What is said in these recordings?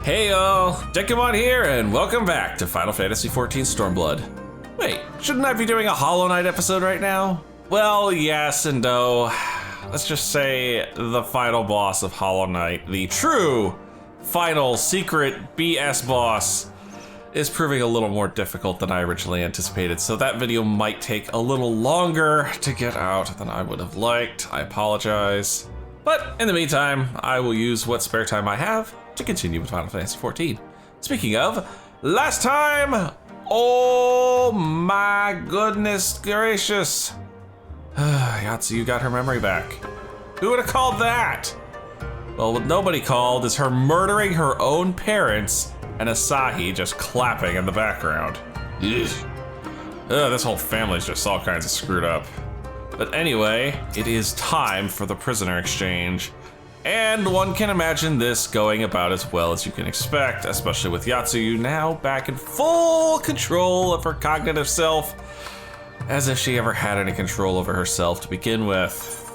Heyo, Dekumon here, and welcome back to Final Fantasy XIV Stormblood. Wait, shouldn't I be doing a Hollow Knight episode right now? Well, yes and no. Let's just say the final boss of Hollow Knight, the true final secret BS boss, is proving a little more difficult than I originally anticipated, so that video might take a little longer to get out than I would have liked. I apologize. But in the meantime, I will use what spare time I have to continue with Final Fantasy XIV. Speaking of, last time, oh my goodness gracious. Yatsu got her memory back. Who would have called that? Well, what nobody called is her murdering her own parents and Asahi just clapping in the background. This whole family's just all kinds of screwed up. But anyway, it is time for the prisoner exchange. And one can imagine this going about as well as you can expect, especially with Yatsu now back in full control of her cognitive self, as if she ever had any control over herself to begin with.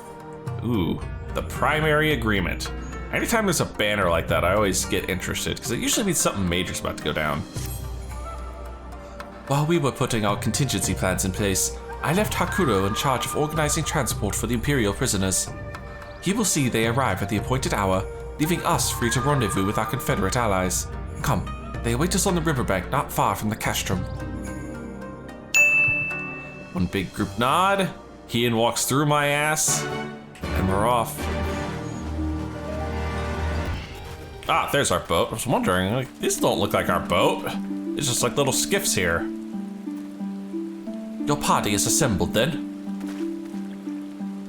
Ooh, the primary agreement. Anytime there's a banner like that, I always get interested, because it usually means something major's about to go down. While we were putting our contingency plans in place, I left Hakuro in charge of organizing transport for the Imperial prisoners. He will see they arrive at the appointed hour, leaving us free to rendezvous with our Confederate allies. Come, they await us on the riverbank not far from the castrum. One big group nod, Kian walks through my ass, and we're off. Ah, there's our boat. I was wondering, like, these don't look like our boat. It's just like little skiffs here. Your party is assembled then?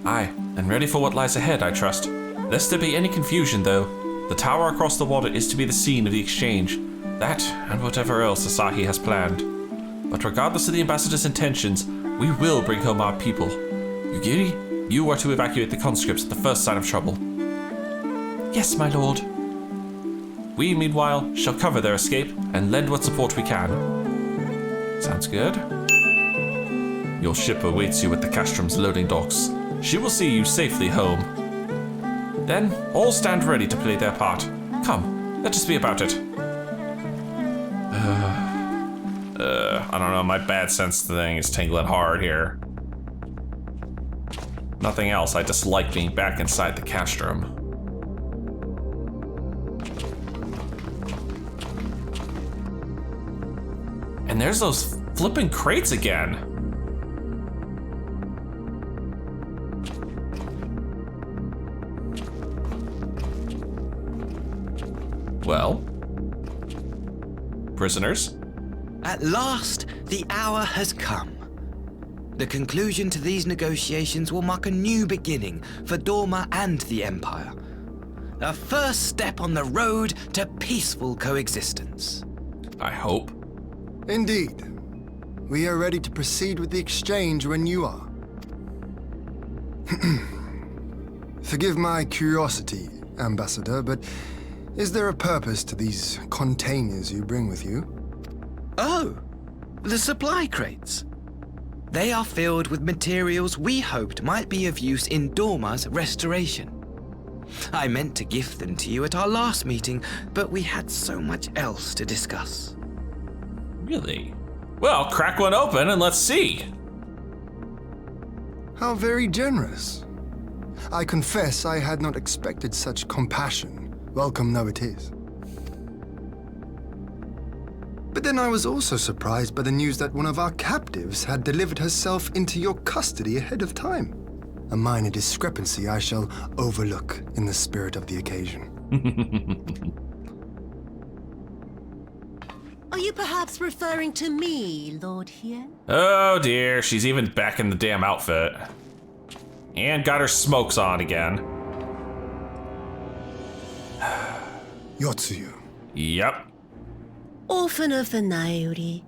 Aye, and ready for what lies ahead, I trust. Lest there be any confusion though, the tower across the water is to be the scene of the exchange. That, and whatever else Asahi has planned. But regardless of the ambassador's intentions, we will bring home our people. Yugiri, you are to evacuate the conscripts at the first sign of trouble. Yes, my lord. We, meanwhile, shall cover their escape and lend what support we can. Sounds good. Your ship awaits you at the castrum's loading docks. She will see you safely home. Then, all stand ready to play their part. Come, let us be about it. I don't know, my bad sense thing is tingling hard here. Nothing else, I just like being back inside the castrum. And there's those flipping crates again. Well, prisoners? At last, the hour has come. The conclusion to these negotiations will mark a new beginning for Dorma and the Empire. A first step on the road to peaceful coexistence. I hope. Indeed. We are ready to proceed with the exchange when you are. Forgive my curiosity, Ambassador, but is there a purpose to these containers you bring with you? Oh, the supply crates. They are filled with materials we hoped might be of use in Dorma's restoration. I meant to gift them to you at our last meeting, but we had so much else to discuss. Really? Well, crack one open and let's see. How very generous. I confess I had not expected such compassion. Welcome though it is. But then I was also surprised by the news that one of our captives had delivered herself into your custody ahead of time. A minor discrepancy I shall overlook in the spirit of the occasion. Are you perhaps referring to me, Lord Hien? Oh dear, she's even back in the damn outfit. And got her smokes on again. Yotsuyu. Yep. Orphan of the Naori,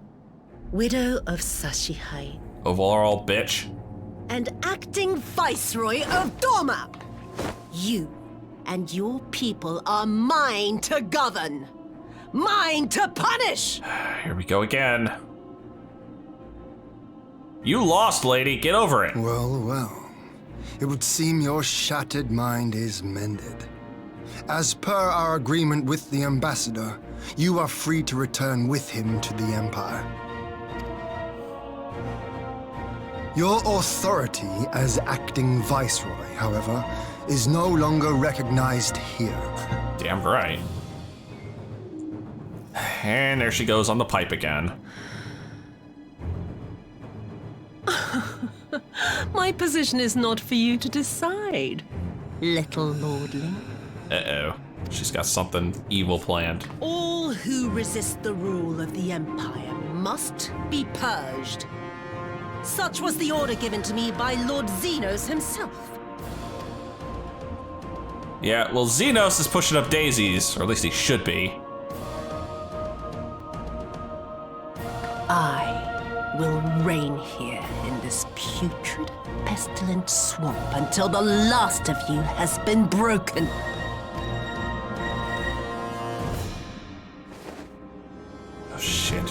widow of Sashihai, Overall bitch. and acting Viceroy of Dorma. You and your people are mine to govern, mine to punish. Here we go again. You lost, lady. Get over it. Well, well. It would seem your shattered mind is mended. As per our agreement with the ambassador, you are free to return with him to the Empire. Your authority as acting viceroy, however, is no longer recognized here. Damn right. And there she goes on the pipe again. My position is not for you to decide, little lordling. Uh-oh. She's got something evil planned. All who resist the rule of the Empire must be purged. Such was the order given to me by Lord Xenos himself. Yeah, well, Xenos is pushing up daisies, or at least he should be. I will reign here in this putrid, pestilent swamp until the last of you has been broken. Oh, shit.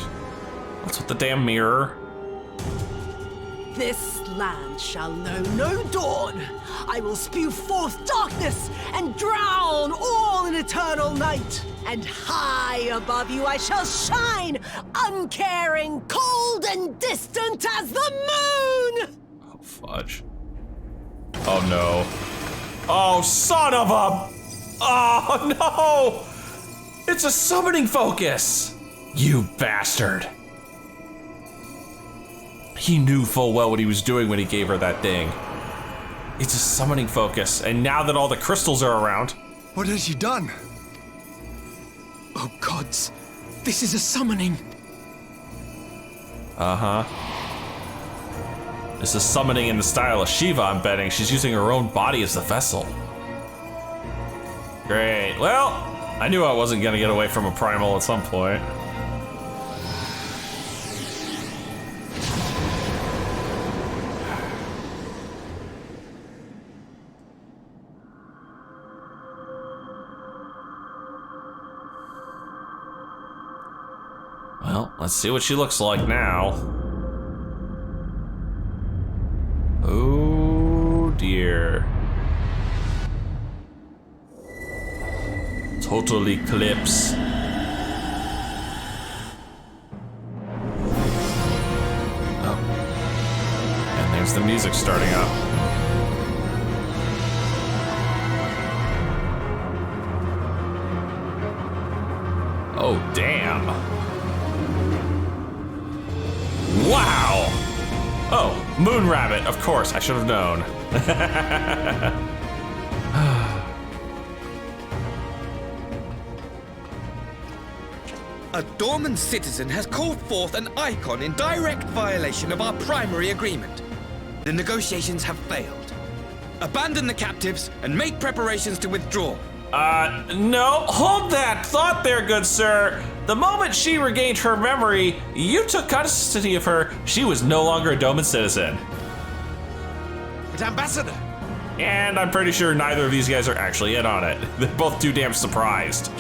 What's with the damn mirror? This land shall know no dawn. I will spew forth darkness and drown all in eternal night. And high above you I shall shine, uncaring, cold and distant as the moon! Oh, fudge. Oh, no. Oh, son of a... Oh, no! It's a summoning focus! You bastard. He knew full well what he was doing when he gave her that thing. It's a summoning focus, and now that all the crystals are around... What has she done? Oh gods, this is a summoning. Uh-huh. This is summoning in the style of Shiva, I'm betting. She's using her own body as the vessel. Great. Well, I knew I wasn't gonna get away from a primal at some point. Well, let's see what she looks like now. Oh dear. Total eclipse. Oh. And there's the music starting up. Oh, damn. Wow! Oh, Moon Rabbit, of course, I should have known. A dormant citizen has called forth an icon in direct violation of our primary agreement. The negotiations have failed. Abandon the captives and make preparations to withdraw. No, hold that thought there, good sir. The moment she regained her memory, you took custody of her. She was no longer a Doman citizen. But Ambassador! And I'm pretty sure neither of these guys are actually in on it. They're both too damn surprised.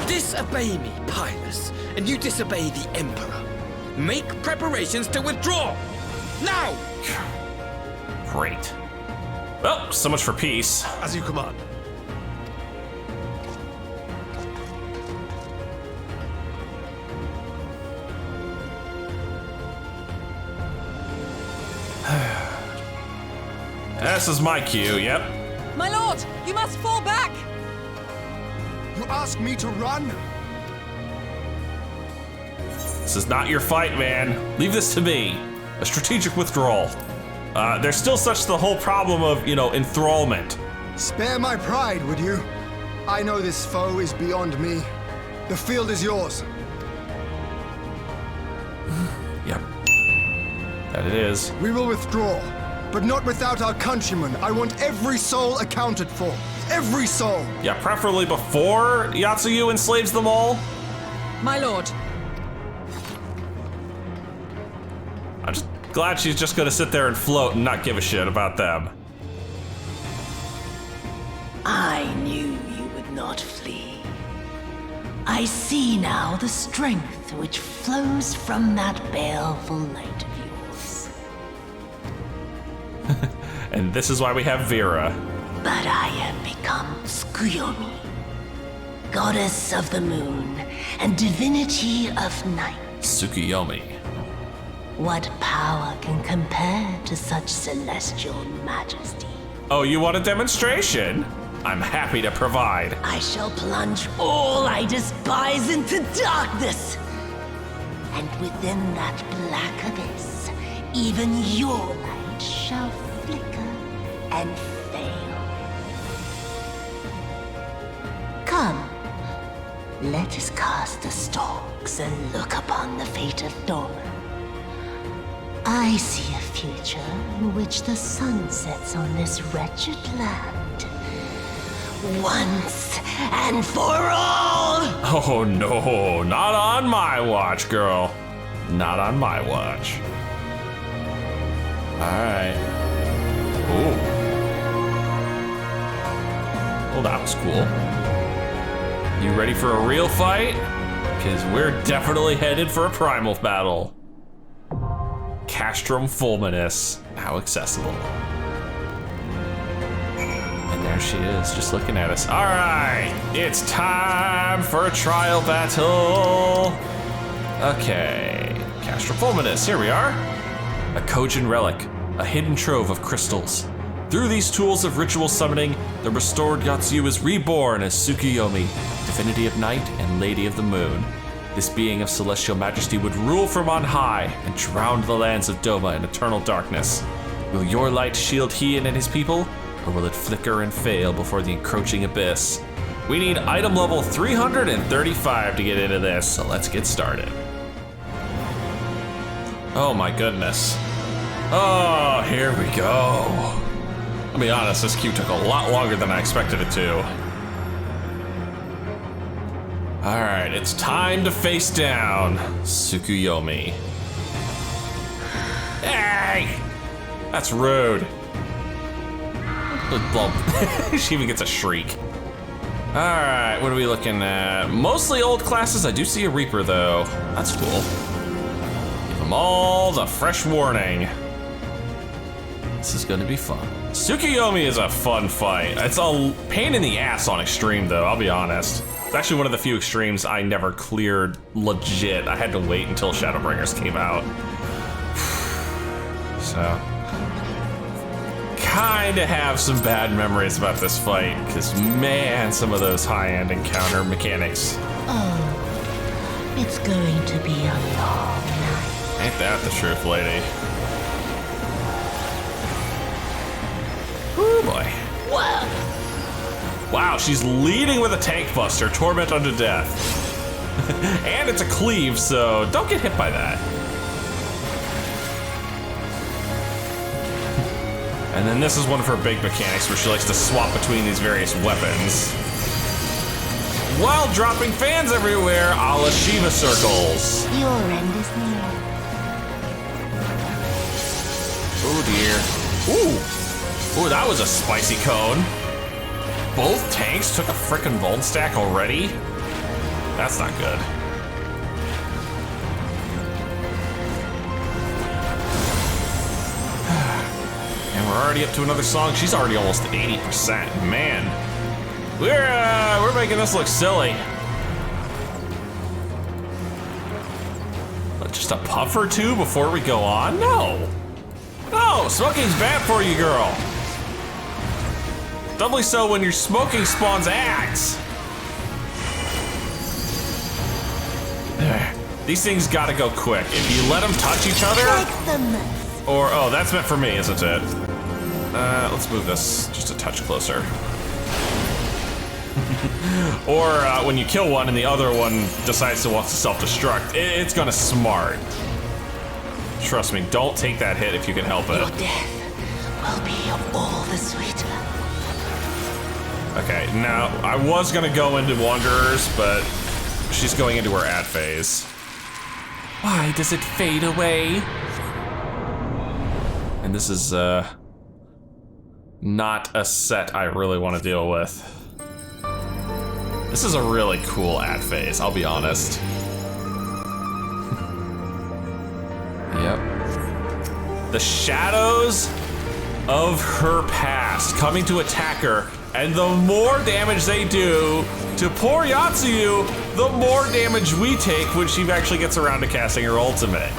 Disobey me, Pilus, and you disobey the Emperor. Make preparations to withdraw! Now! Great. Well, so much for peace. As you command. This is my cue, yep. My lord, you must fall back! You ask me to run? This is not your fight, man. Leave this to me. A strategic withdrawal. There's still such the whole problem of, enthrallment. Spare my pride, would you? I know this foe is beyond me. The field is yours. Yep. That it is. We will withdraw, but not without our countrymen. I want every soul accounted for. Every soul! Yeah, preferably before Yatsuyu enslaves them all. My lord. I'm just glad she's just gonna sit there and float and not give a shit about them. I knew you would not flee. I see now the strength which flows from that baleful light of yours. And this is why we have Vera. But I have become Tsukuyomi, goddess of the moon and divinity of night. Tsukuyomi. What power can compare to such celestial majesty? Oh, you want a demonstration? I'm happy to provide. I shall plunge all I despise into darkness. And within that black abyss, even your light shall flicker and fail. Come, let us cast the stalks and look upon the fate of Dorma. I see a future in which the sun sets on this wretched land. Once and for all! Oh no, not on my watch, girl. Not on my watch. Alright. Ooh. Well, that was cool. You ready for a real fight? Because we're definitely headed for a primal battle. Castrum Fulminous, now accessible. And there she is, just looking at us. All right, it's time for a trial battle. Okay, Castrum Fulminous, here we are. A Kojin relic, a hidden trove of crystals. Through these tools of ritual summoning, the restored Yatsu is reborn as Tsukuyomi, divinity of night and lady of the moon. This being of celestial majesty would rule from on high and drown the lands of Doma in eternal darkness. Will your light shield Heian and his people, or will it flicker and fail before the encroaching abyss? We need item level 335 to get into this, so let's get started. Oh my goodness. Oh, here we go. I'll be honest, this queue took a lot longer than I expected it to. All right, it's time to face down Tsukuyomi. Hey! That's rude. Bump. She even gets a shriek. All right, what are we looking at? Mostly old classes. I do see a Reaper though. That's cool. Give them all the fresh warning. This is gonna be fun. Tsukuyomi is a fun fight. It's a pain in the ass on extreme though, I'll be honest. It's actually one of the few extremes I never cleared legit. I had to wait until Shadowbringers came out. So, kinda have some bad memories about this fight, because man, some of those high-end encounter mechanics. Oh, it's going to be a long night. Ain't that the truth, lady? Oh boy. Whoa! Wow, she's leading with a tank buster, torment unto death. And it's a cleave, so don't get hit by that. And then this is one of her big mechanics where she likes to swap between these various weapons while dropping fans everywhere a la Shiva circles. Your end is near. Oh dear. Ooh, that was a spicy cone. Both tanks took a frickin' Vuln stack already? That's not good. And we're already up to another song. She's already almost 80%. Man, we're making this look silly. What, just a puff or two before we go on? No, smoking's bad for you, girl. Doubly so when your smoking spawns axe. These things gotta go quick. If you let them touch each other, or oh, that's meant for me, isn't it? Let's move this just a touch closer. Or when you kill one and the other one decides to want to self-destruct, it's gonna smart. Trust me, don't take that hit if you can help it. Your death will be all the sweeter. Okay, now I was gonna go into Wanderers, but she's going into her ad phase. Why does it fade away? And this is not a set I really want to deal with. This is a really cool ad phase, I'll be honest. Yep. The shadows of her past coming to attack her And the more damage they do to poor Yatsuyu, the more damage we take when she actually gets around to casting her ultimate.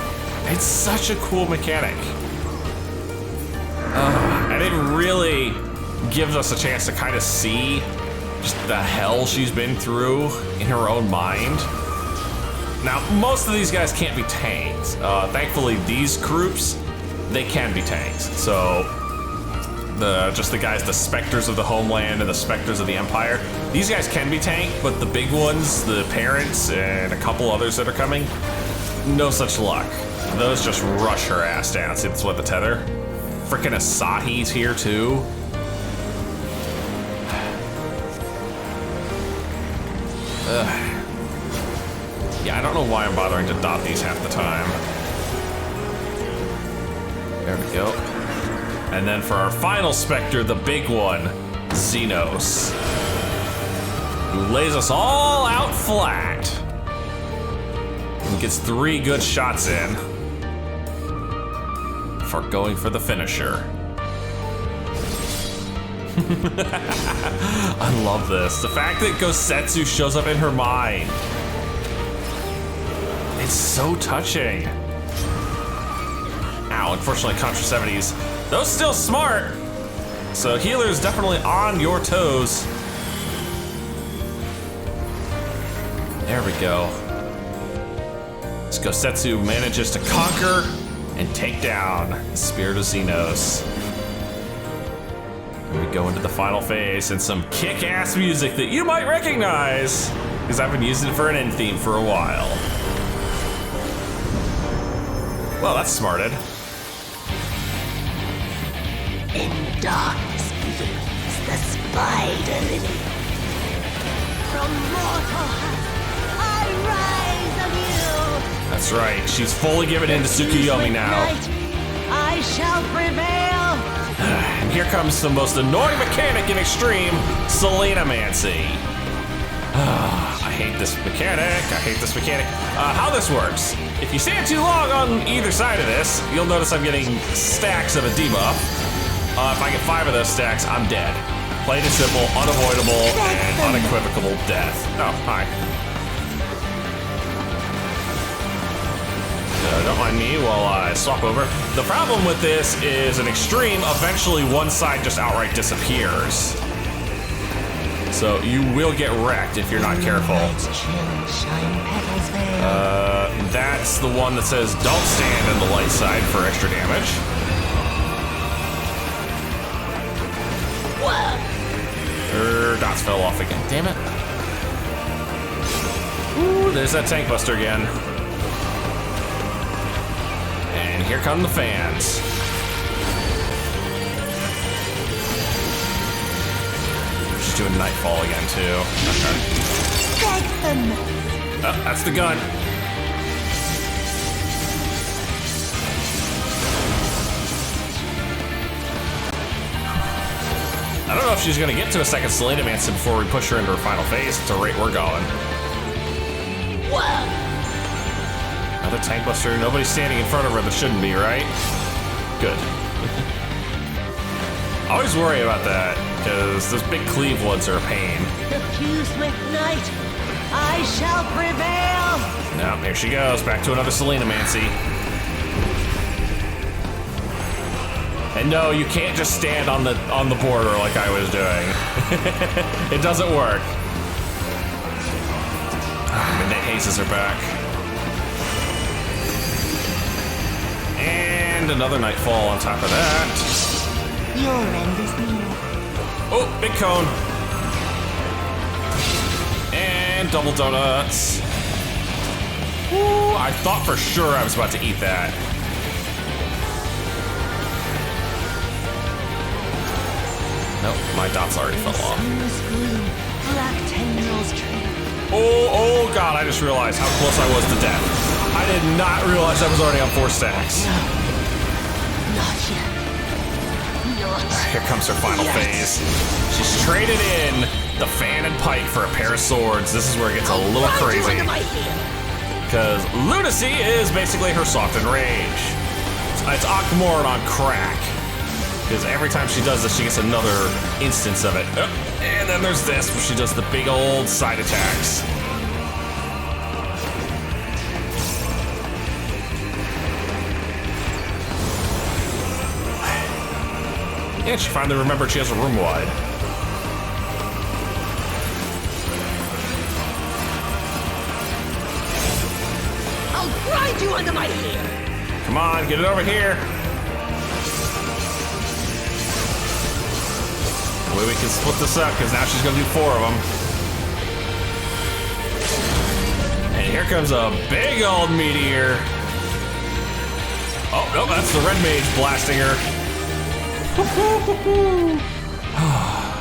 It's such a cool mechanic. And it really gives us a chance to kind of see just the hell she's been through in her own mind. Now, most of these guys can't be tanks. Thankfully, these groups, they can be tanks. So, just the guys, the Spectres of the Homeland and the Spectres of the Empire, these guys can be tanked, but the big ones, the Parents and a couple others that are coming, no such luck. Those just rush her ass down. See, that's what the tether? Frickin' Asahi's here too. Yeah, I don't know why I'm bothering to dot these half the time. There we go. And then for our final Spectre, the big one, Xenos, who lays us all out flat and gets 3 good shots in for going for the finisher. I love this. The fact that Gosetsu shows up in her mind. It's so touching. Ow, unfortunately, Contra 70s. Those still smart. So healer's definitely on your toes. There we go. This Gosetsu manages to conquer and take down the Spirit of Xenos. And we go into the final phase and some kick-ass music that you might recognize, because I've been using it for an end theme for a while. Well, that's smarted. In darkness blooms the spider lily. From mortal husk, I rise anew. That's right, she's fully given in to Tsukuyomi now. I shall prevail. And here comes the most annoying mechanic in Extreme, Selenomancy. I hate this mechanic, how this works. If you stand too long on either side of this, you'll notice I'm getting stacks of a debuff. If I get 5 of those stacks, I'm dead. Plain and simple, unavoidable, and unequivocal death. Oh, hi. Don't mind me while I swap over. The problem with this is an Extreme, eventually one side just outright disappears. So you will get wrecked if you're not careful. That's the one that says don't stand in the light side for extra damage. Dots fell off again. Damn it. Ooh, there's that tank buster again. And here come the fans. She's doing Nightfall again too. Okay. Oh, that's the gun. I don't know if she's gonna get to a second Selenomancy before we push her into her final phase at the rate we're going. Whoa. Another tank buster. Nobody's standing in front of her that shouldn't be, right? Good. I always worry about that, because those big cleave ones are a pain. Suffused with night, I shall prevail. Now, here she goes, back to another Selenomancy. And no, you can't just stand on the border like I was doing. It doesn't work. Midnight Hazes are back. And another Nightfall on top of that. Your end is near. Oh, big cone. And double donuts. Ooh, I thought for sure I was about to eat that. Nope, my dots already fell off. Black tendrils trail. Oh god, I just realized how close I was to death. I did not realize I was already on 4 stacks. Not yet. Here comes her final phase. She's traded in the fan and pike for a pair of swords. This is where it gets a little crazy. Because lunacy is basically her soft and rage. It's Akhmoran on crack. Because every time she does this, she gets another instance of it. Oh, and then there's this, where she does the big old side attacks. And she finally remembered she has a room wide. I'll grind you under my heel! Come on, get it over here. Way we can split this up, because now she's gonna do 4 of them. And here comes a big old meteor. Oh, no, that's the red mage blasting her.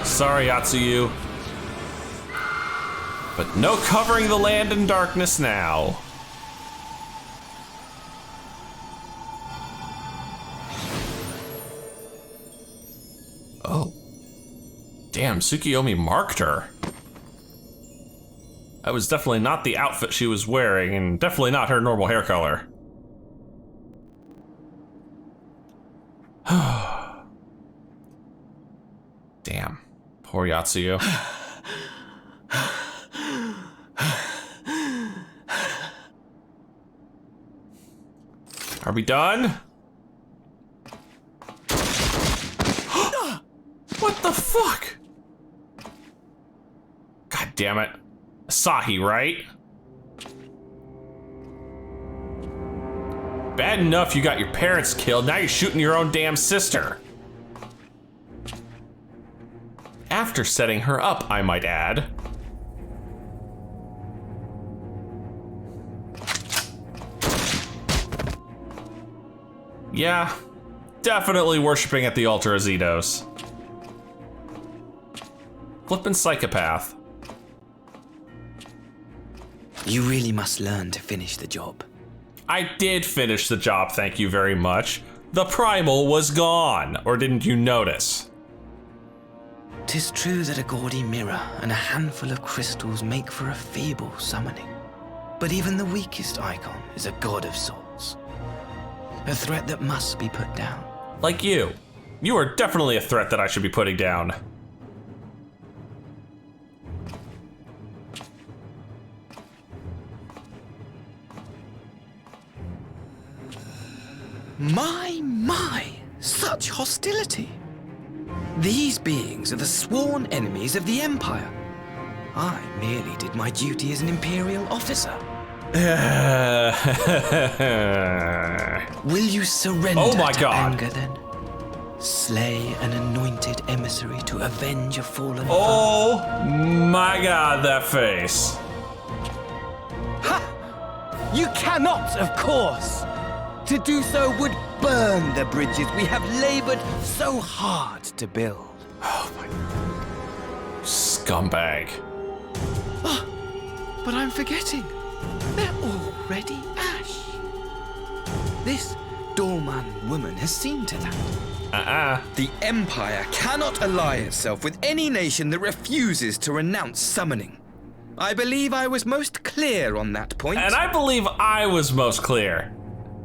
Sorry, Yatsuyu. But no covering the land in darkness now. Oh. Damn, Tsukiyomi marked her. That was definitely not the outfit she was wearing, and definitely not her normal hair color. Damn, poor Yatsuyu. Are we done? What the fuck? God damn it. Asahi, right? Bad enough you got your parents killed, now you're shooting your own damn sister. After setting her up, I might add. Yeah, definitely worshipping at the altar of Zedos. Flippin' psychopath. You really must learn to finish the job. I did finish the job, thank you very much. The primal was gone, or didn't you notice? 'Tis true that a gaudy mirror and a handful of crystals make for a feeble summoning. But even the weakest icon is a god of sorts. A threat that must be put down. Like you. You are definitely a threat that I should be putting down. My, such hostility. These beings are the sworn enemies of the Empire. I merely did my duty as an Imperial officer. Will you surrender Oh my to God. anger then? Slay an anointed emissary to avenge a fallen foe? Oh my God, that face. Ha! You cannot, of course! To do so would burn the bridges we have labored so hard to build. Oh my scumbag. But I'm forgetting. They're already ash. This Dorman woman has seen to that. The Empire cannot ally itself with any nation that refuses to renounce summoning. I believe I was most clear on that point. And I believe I was most clear.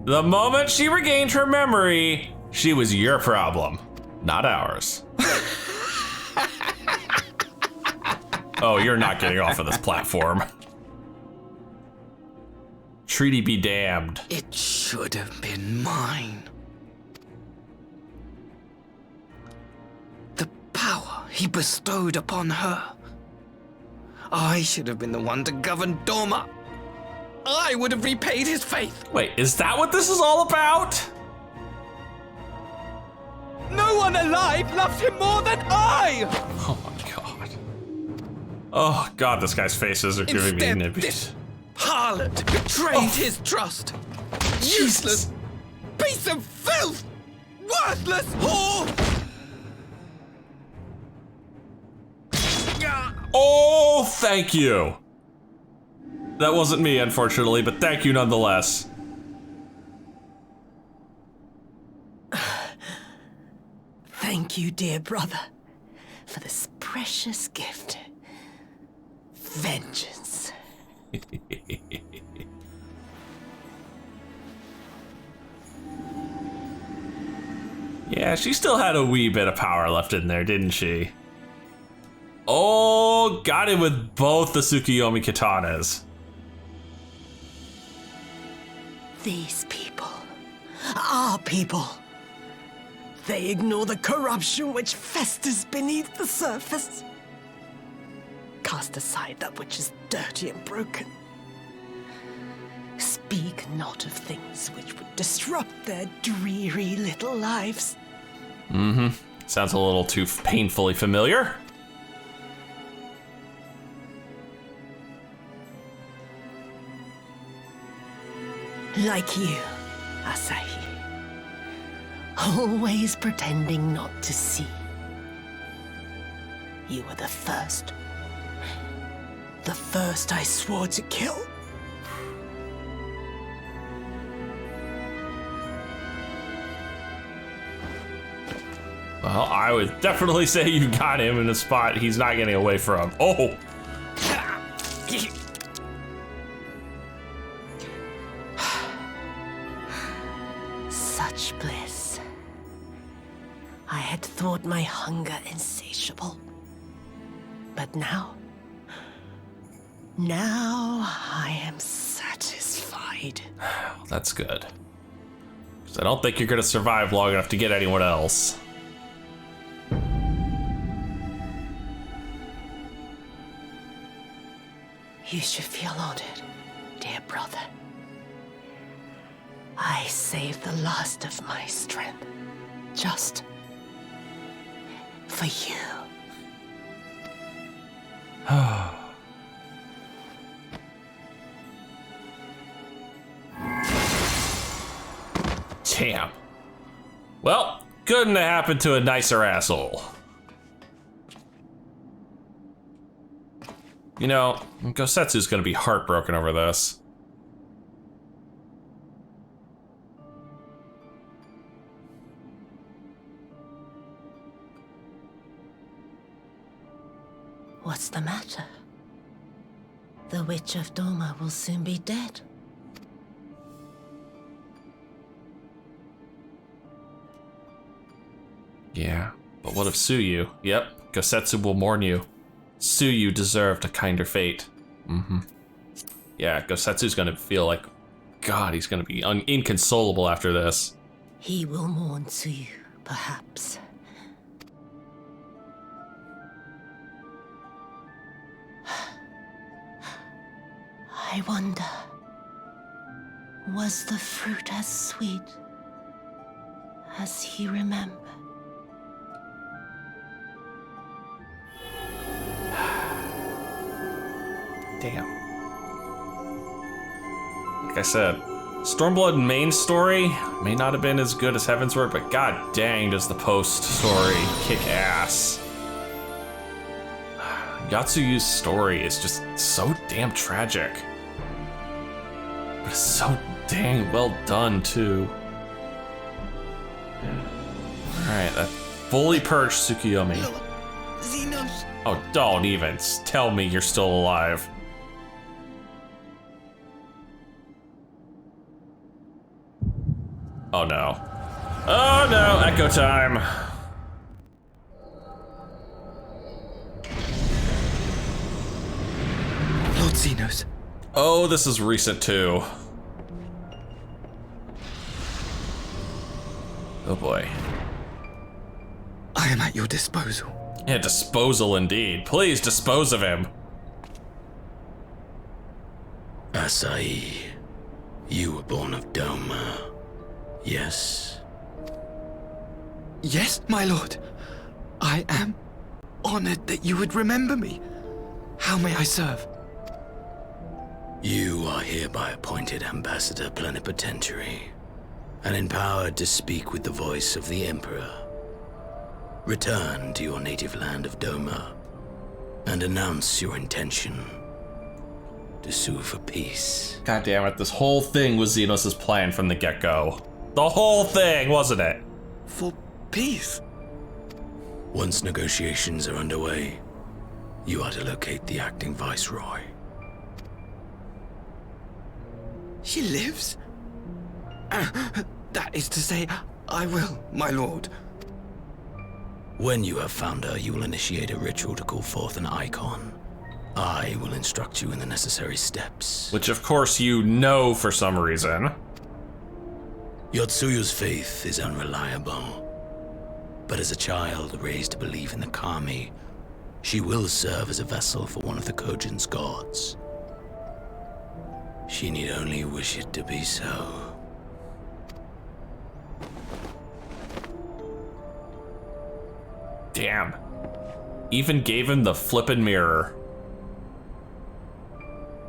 The moment she regained her memory, she was your problem, not ours. Oh, you're not getting off of this platform. Treaty be damned. It should have been mine. The power he bestowed upon her. I should have been the one to govern Dorma. I would have repaid his faith. Wait, is that what this is all about? No one alive loves him more than I! Oh my God. Oh God, this guy's faces are giving me Instead, nibbies. this harlot betrayed his trust. Useless piece of filth! Worthless whore! Oh, thank you. That wasn't me, unfortunately, but thank you nonetheless. Thank you, dear brother, for this precious gift. Vengeance. Yeah, she still had a wee bit of power left in there, didn't she? Oh, got him with both the Tsukuyomi katanas. These people, our people, they ignore the corruption which festers beneath the surface. Cast aside that which is dirty and broken. Speak not of things which would disrupt their dreary little lives. Mm-hmm. Sounds a little too painfully familiar. Like you, Asahi. Always pretending not to see. You were the first. The first I swore to kill. Well, I would definitely say you got him in a spot he's not getting away from. Oh! Such bliss. I had thought my hunger insatiable. But now I am satisfied. That's good. 'Cause I don't think you're gonna survive long enough to get anyone else. You should feel honored, dear brother. I saved the last of my strength, just for you. Damn. Well, couldn't have happened to a nicer asshole. You know, Gosetsu's gonna be heartbroken over this. What's the matter? The Witch of Doma will soon be dead. Yeah, but what of Tsuyu? Yep, Gosetsu will mourn you. Tsuyu deserved a kinder fate. Mm-hmm. Yeah, Gosetsu's gonna feel like, God, he's gonna be inconsolable after this. He will mourn Tsuyu, perhaps. I wonder, was the fruit as sweet as he remembered? Damn. Like I said, Stormblood main story may not have been as good as Heavensward, but god dang does the post story kick ass. Yatsuyu's story is just so damn tragic. But it's so dang well done too. Alright, that fully purged Tsukuyomi. Xenos. Oh, don't even tell me you're still alive. Oh no. Oh no, echo time. Lord Xenos. Oh, this is recent too. Oh boy. I am at your disposal. Yeah, disposal indeed. Please dispose of him. Asahi, you were born of Doma, yes? Yes, my lord. I am honored that you would remember me. How may I serve? You are hereby appointed Ambassador Plenipotentiary and empowered to speak with the voice of the Emperor. Return to your native land of Doma and announce your intention to sue for peace. God damn it, this whole thing was Xenos' plan from the get-go. The whole thing, wasn't it? For peace? Once negotiations are underway, you are to locate the Acting Viceroy. She lives? That is to say, I will, my lord. When you have found her, you will initiate a ritual to call forth an icon. I will instruct you in the necessary steps. Which, of course, you know for some reason. Yotsuyu's faith is unreliable. But as a child raised to believe in the kami, she will serve as a vessel for one of the Kojin's gods. She need only wish it to be so. Damn. Even gave him the flippin' mirror.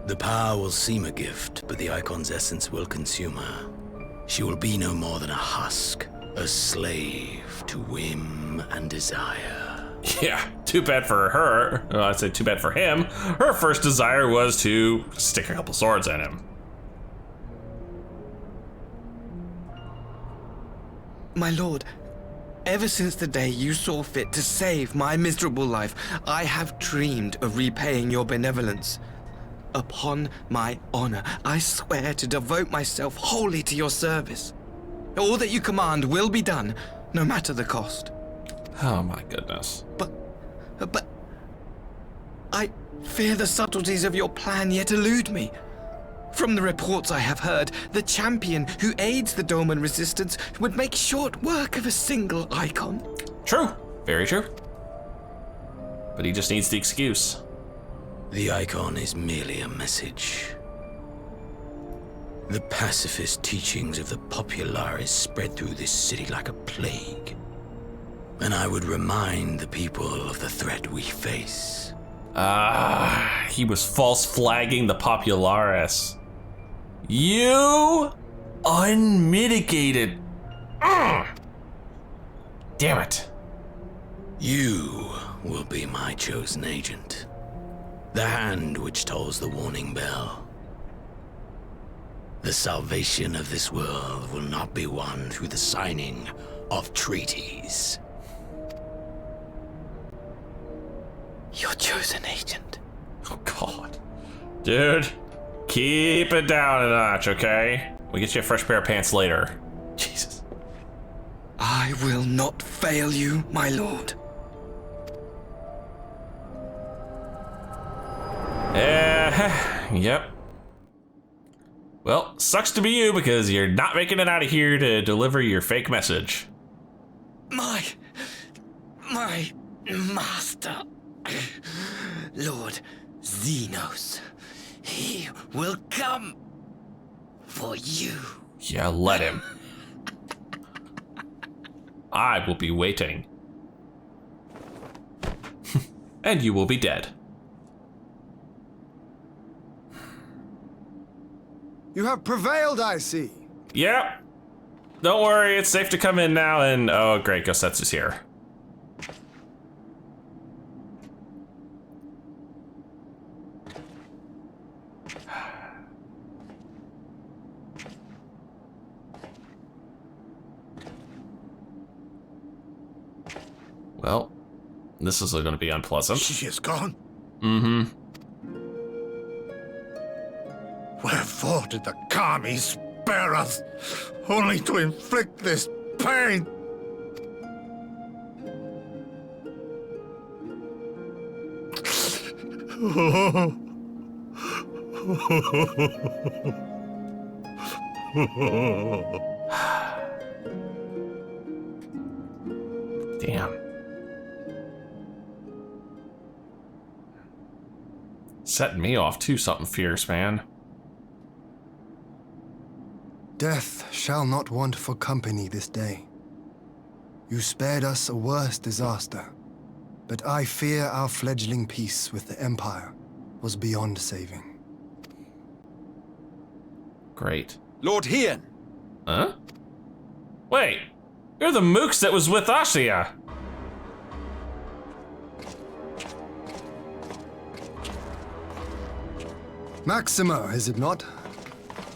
The power will seem a gift, but the icon's essence will consume her. She will be no more than a husk, a slave to whim and desire. Yeah, too bad for her. Well, I'd say too bad for him. Her first desire was to stick a couple swords in him. My lord, ever since the day you saw fit to save my miserable life, I have dreamed of repaying your benevolence. Upon my honor, I swear to devote myself wholly to your service. All that you command will be done, no matter the cost. Oh my goodness. But I fear the subtleties of your plan yet elude me. From the reports I have heard, the champion who aids the Doman resistance would make short work of a single icon. True. Very true. But he just needs the excuse. The icon is merely a message. The pacifist teachings of the Populares spread through this city like a plague. And I would remind the people of the threat we face. He was false flagging the Populares. You unmitigated. Damn it. You will be my chosen agent. The hand which tolls the warning bell. The salvation of this world will not be won through the signing of treaties. Your chosen agent. Oh God. Dude, keep it down a notch, okay? We'll get you a fresh pair of pants later. Jesus. I will not fail you, my lord. Yep. Well, sucks to be you because you're not making it out of here to deliver your fake message. My master, Lord Xenos, he will come for you. Yeah, let him. I will be waiting. And you will be dead. You have prevailed, I see. Yep. Don't worry, it's safe to come in now, and oh great, Gosetsu's here. Well, this is going to be unpleasant. She is gone. Mm-hmm. Wherefore did the kami spare us, only to inflict this pain? Damn. Setting me off to something fierce, man. Death shall not want for company this day. You spared us a worse disaster, but I fear our fledgling peace with the Empire was beyond saving. Great. Lord Hien! Huh? Wait, you're the mooks that was with Ashia. Maxima, is it not?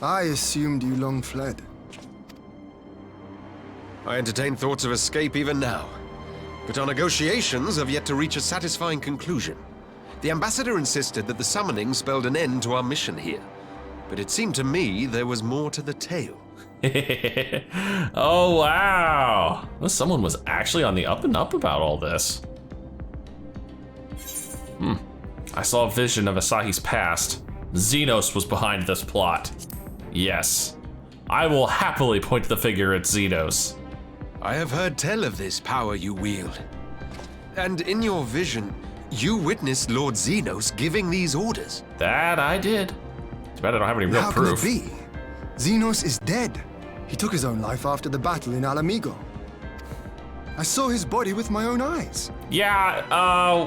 I assumed you long fled. I entertain thoughts of escape even now, but our negotiations have yet to reach a satisfying conclusion. The ambassador insisted that the summoning spelled an end to our mission here. but it seemed to me there was more to the tale. Oh, wow. Well, someone was actually on the up and up about all this. I saw a vision of Asahi's past. Xenos was behind this plot. Yes. I will happily point the finger at Xenos. I have heard tell of this power you wield. And in your vision, you witnessed Lord Xenos giving these orders. That I did. Too bad I don't have any real How proof. can it be? Xenos is dead. He took his own life after the battle in Alamigo. I saw his body with my own eyes. Yeah,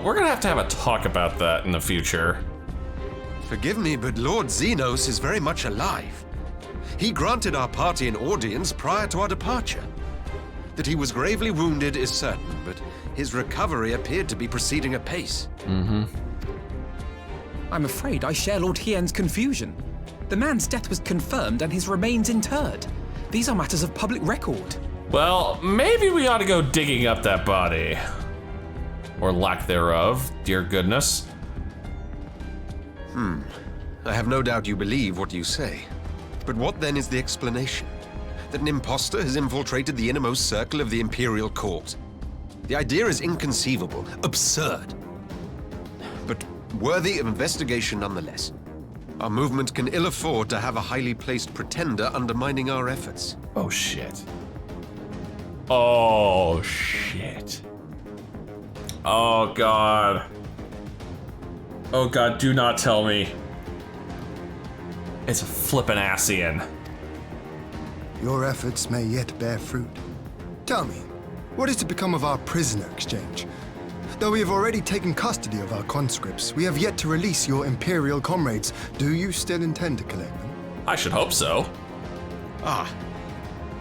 we're gonna have to have a talk about that in the future. Forgive me, but Lord Xenos is very much alive. He granted our party an audience prior to our departure. That he was gravely wounded is certain, but his recovery appeared to be proceeding apace. I'm afraid I share Lord Hien's confusion. The man's death was confirmed and his remains interred. These are matters of public record. Well, maybe we ought to go digging up that body. Or lack thereof, dear goodness. I have no doubt you believe what you say. But what then is the explanation? That an impostor has infiltrated the innermost circle of the Imperial Court? The idea is inconceivable, absurd. But worthy of investigation nonetheless. Our movement can ill afford to have a highly placed pretender undermining our efforts. Oh shit. Oh shit. Oh god. Oh god, do not tell me. It's a flippin' Asian. Your efforts may yet bear fruit. Tell me, what is to become of our prisoner exchange? Though we have already taken custody of our conscripts, we have yet to release your Imperial comrades. Do you still intend to collect them? I should hope so.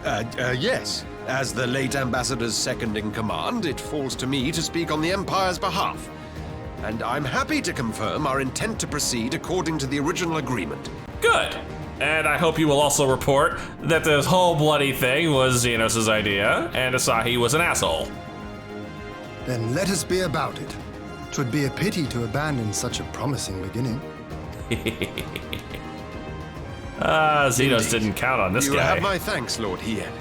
Yes. As the late Ambassador's second in command, it falls to me to speak on the Empire's behalf. And I'm happy to confirm our intent to proceed according to the original agreement. Good. And I hope you will also report that this whole bloody thing was Xenos' idea, and Asahi was an asshole. Then let us be about it. 'Twould be a pity to abandon such a promising beginning. Xenos Indeed. didn't count on this You guy. have my thanks, Lord Hien.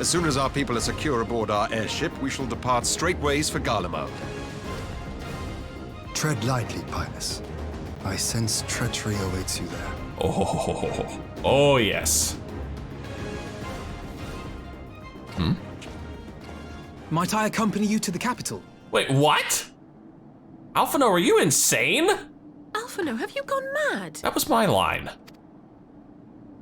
As soon as our people are secure aboard our airship, we shall depart straightways for Garlemald. Tread lightly, Pilus. I sense treachery awaits you there. Oh yes. Might I accompany you to the capital? Wait, what? Alphino, are you insane? Alphino, have you gone mad? That was my line.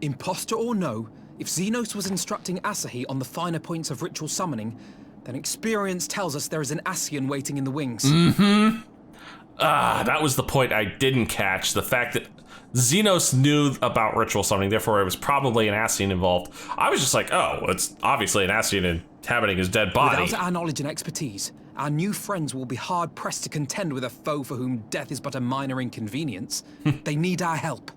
Imposter or no, if Xenos was instructing Asahi on the finer points of ritual summoning, then experience tells us there is an Asian waiting in the wings. That was the point I didn't catch. The fact that Xenos knew about ritual summoning, therefore it was probably an Asian involved. I was just like, oh, it's obviously an Asian inhabiting his dead body. Without our knowledge and expertise, our new friends will be hard-pressed to contend with a foe for whom death is but a minor inconvenience. They need our help.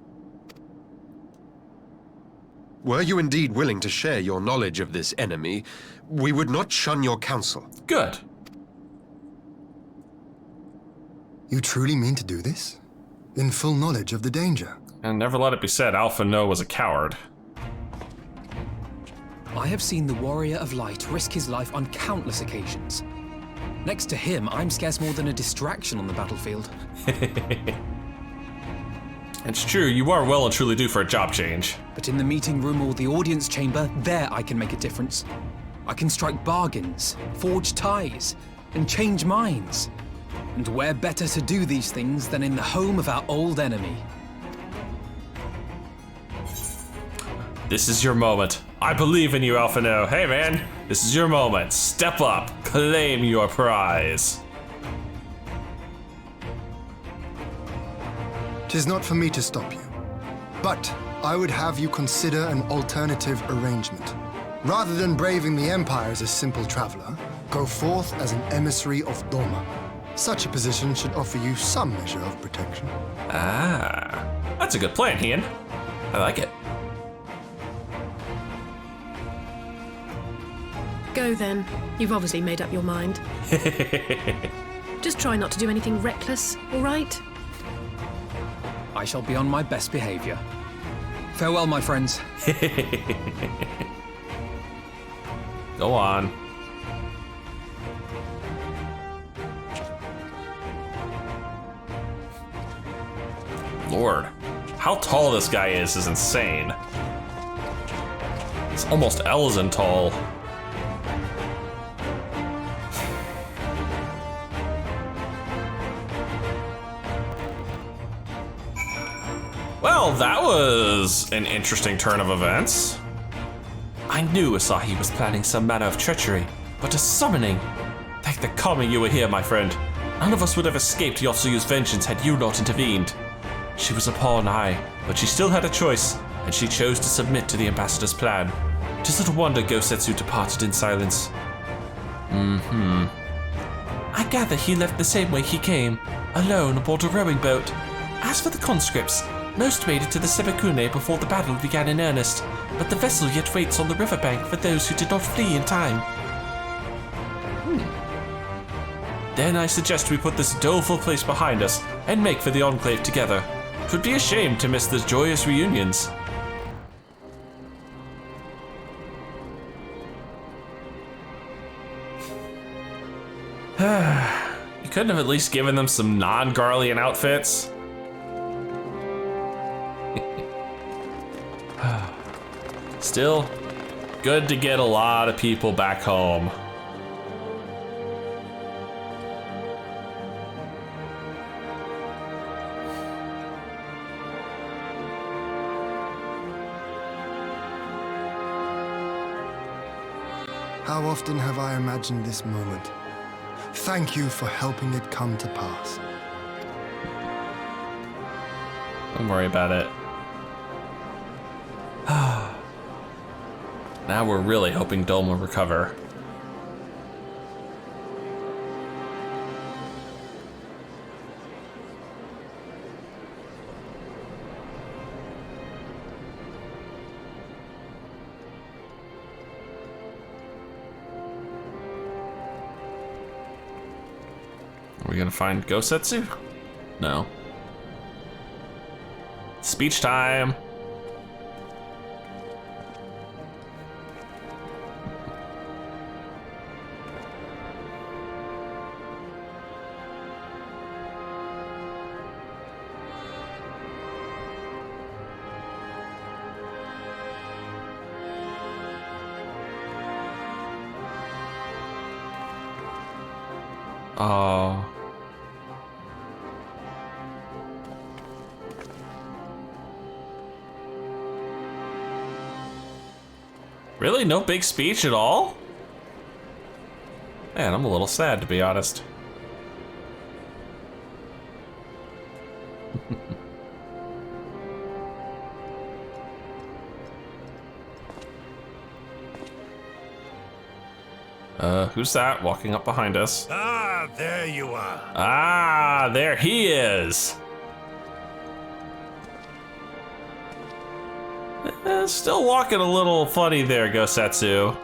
Were you indeed willing to share your knowledge of this enemy, we would not shun your counsel. Good. You truly mean to do this? In full knowledge of the danger? And never let it be said Alphino was a coward. I have seen the Warrior of Light risk his life on countless occasions. Next to him, I'm scarce more than a distraction on the battlefield. It's true, you are well and truly due for a job change. But in the meeting room or the audience chamber, there I can make a difference. I can strike bargains, forge ties, and change minds. And where better to do these things than in the home of our old enemy? This is your moment. I believe in you, Alphino. Hey man, this is your moment. Step up, claim your prize. 'Tis not for me to stop you. But I would have you consider an alternative arrangement. Rather than braving the Empire as a simple traveler, go forth as an emissary of Doma. Such a position should offer you some measure of protection. Ah, that's a good plan, Hien. I like it. Go then. You've obviously made up your mind. Just try not to do anything reckless, all right? I shall be on my best behavior. Farewell, my friends. Go on. Lord, how tall this guy is insane. It's almost Elzen tall. Well, that was an interesting turn of events. I knew Asahi was planning some manner of treachery, but a summoning. Thank the Kami you were here, my friend. None of us would have escaped Yosuyu's vengeance had you not intervened. She was a pawn, aye, but she still had a choice, and she chose to submit to the ambassador's plan. 'Tis little wonder Gosetsu departed in silence. I gather he left the same way he came, alone aboard a rowing boat. As for the conscripts, most made it to the Sebekune before the battle began in earnest, but the vessel yet waits on the riverbank for those who did not flee in time. Then I suggest we put this doleful place behind us and make for the Enclave together. 'Twould be a shame to miss the joyous reunions. You couldn't have at least given them some non-Garlean outfits? Still, good to get a lot of people back home. How often have I imagined this moment? Thank you for helping it come to pass. Don't worry about it. Now we're really hoping Dome will recover. Are we gonna find Gosetsu? No. Speech time. Oh. Really? No big speech at all? Man, I'm a little sad, to be honest. Who's that walking up behind us? Ah, there you are. Ah, there he is. Still walking a little funny there, Gosetsu.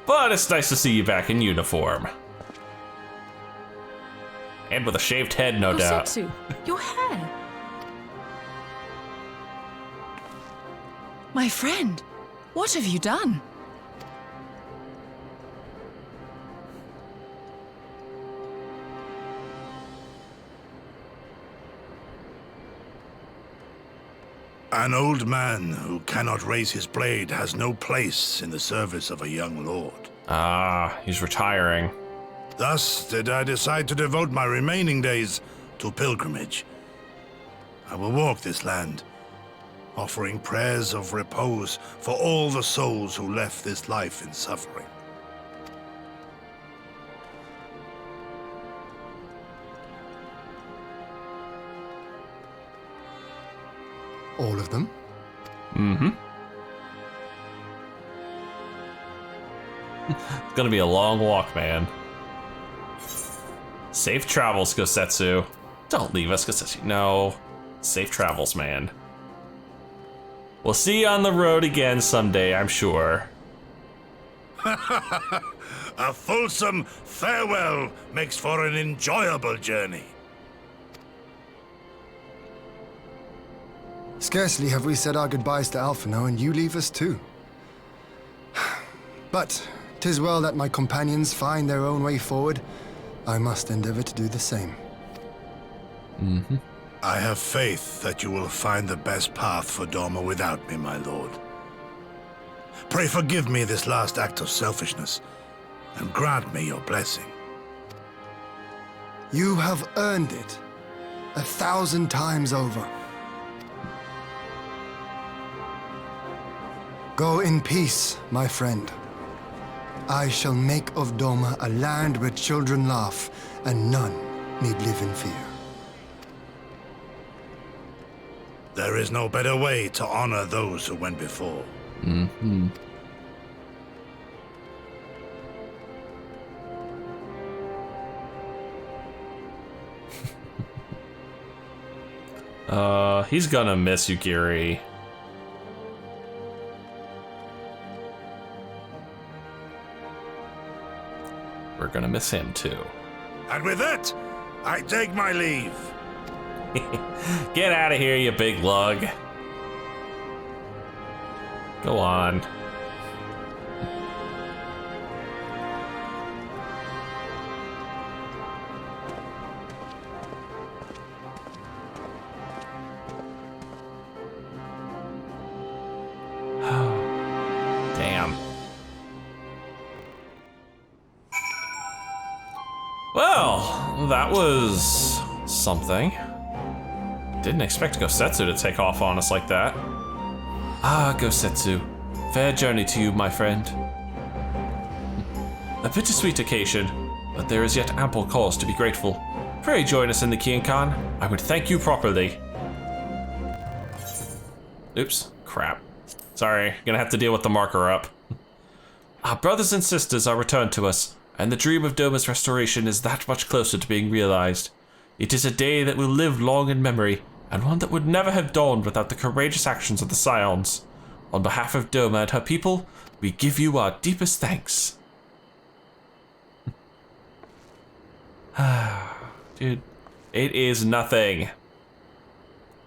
But it's nice to see you back in uniform. And with a shaved head, no doubt. Gosetsu, your hair. My friend, what have you done? An old man who cannot raise his blade has no place in the service of a young lord. Ah, he's retiring. Thus did I decide to devote my remaining days to pilgrimage. I will walk this land, offering prayers of repose for all the souls who left this life in suffering. All of them? Mm-hmm. It's gonna be a long walk, man. Safe travels, Gosetsu. Don't leave us, Gosetsu. No. Safe travels, man. We'll see you on the road again someday, I'm sure. A fulsome farewell makes for an enjoyable journey. Scarcely have we said our goodbyes to Alphino, and you leave us too. But 'tis well that my companions find their own way forward. I must endeavor to do the same. I have faith that you will find the best path for Doma without me, my lord. Pray forgive me this last act of selfishness, and grant me your blessing. You have earned it 1,000 times over. Go in peace, my friend. I shall make of Doma a land where children laugh and none need live in fear. There is no better way to honor those who went before. He's gonna miss Yukiri. We're gonna miss him too. And with that, I take my leave. Get out of here, you big lug. Go on. Damn. Well, that was something. Didn't expect Gosetsu to take off on us like that. Ah, Gosetsu. Fair journey to you, my friend. A bittersweet occasion, but there is yet ample cause to be grateful. Pray join us in the Kienkan. I would thank you properly. Oops, crap. Sorry, gonna have to deal with the marker up. Our brothers and sisters are returned to us, and the dream of Doma's restoration is that much closer to being realized. It is a day that will live long in memory, and one that would never have dawned without the courageous actions of the Scions. On behalf of Doma and her people, we give you our deepest thanks. Dude, it is nothing.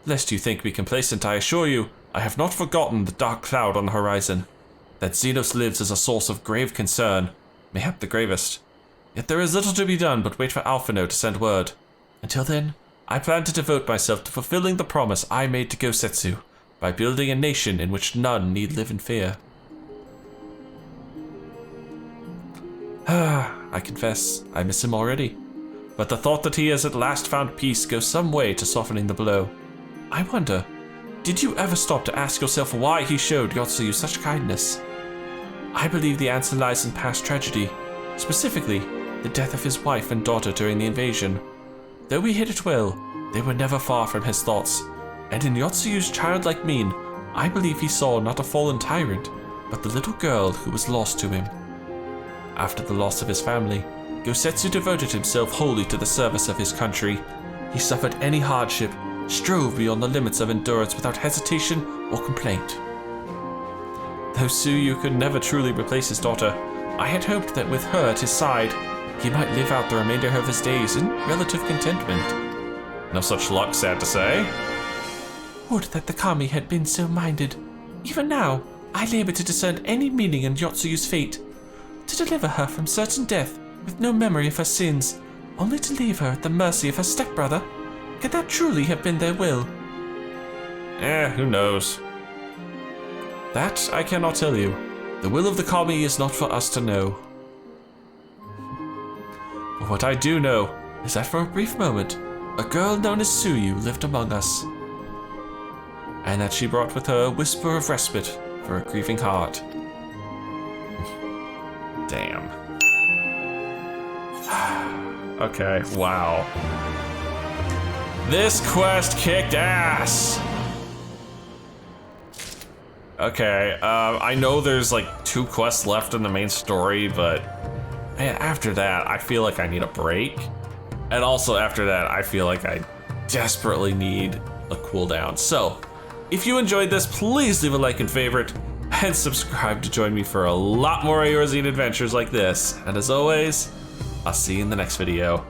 Lest you think me complacent, I assure you, I have not forgotten the dark cloud on the horizon. That Xenos lives is a source of grave concern, mayhap the gravest. Yet there is little to be done but wait for Alphino to send word. Until then, I plan to devote myself to fulfilling the promise I made to Gosetsu by building a nation in which none need live in fear. I confess, I miss him already. But the thought that he has at last found peace goes some way to softening the blow. I wonder, did you ever stop to ask yourself why he showed Yotsuyu such kindness? I believe the answer lies in past tragedy, specifically the death of his wife and daughter during the invasion. Though he hid it well, they were never far from his thoughts, and in Yotsuyu's childlike mien, I believe he saw not a fallen tyrant, but the little girl who was lost to him. After the loss of his family, Gosetsu devoted himself wholly to the service of his country. He suffered any hardship, strove beyond the limits of endurance without hesitation or complaint. Though Tsuyu could never truly replace his daughter, I had hoped that with her at his side, he might live out the remainder of his days in relative contentment. No such luck, sad to say. Would that the kami had been so minded. Even now, I labor to discern any meaning in Yotsuyu's fate. To deliver her from certain death with no memory of her sins, only to leave her at the mercy of her stepbrother? Could that truly have been their will? Who knows? That I cannot tell you. The will of the kami is not for us to know. But what I do know is that for a brief moment, a girl known as Tsuyu lived among us, and that she brought with her a whisper of respite for a grieving heart. Damn. Okay, wow. This quest kicked ass! Okay, I know there's like 2 quests left in the main story, but man, after that, I feel like I need a break. And also after that, I feel like I desperately need a cooldown. So, if you enjoyed this, please leave a like and favorite, and subscribe to join me for a lot more Eorzean adventures like this. And as always, I'll see you in the next video.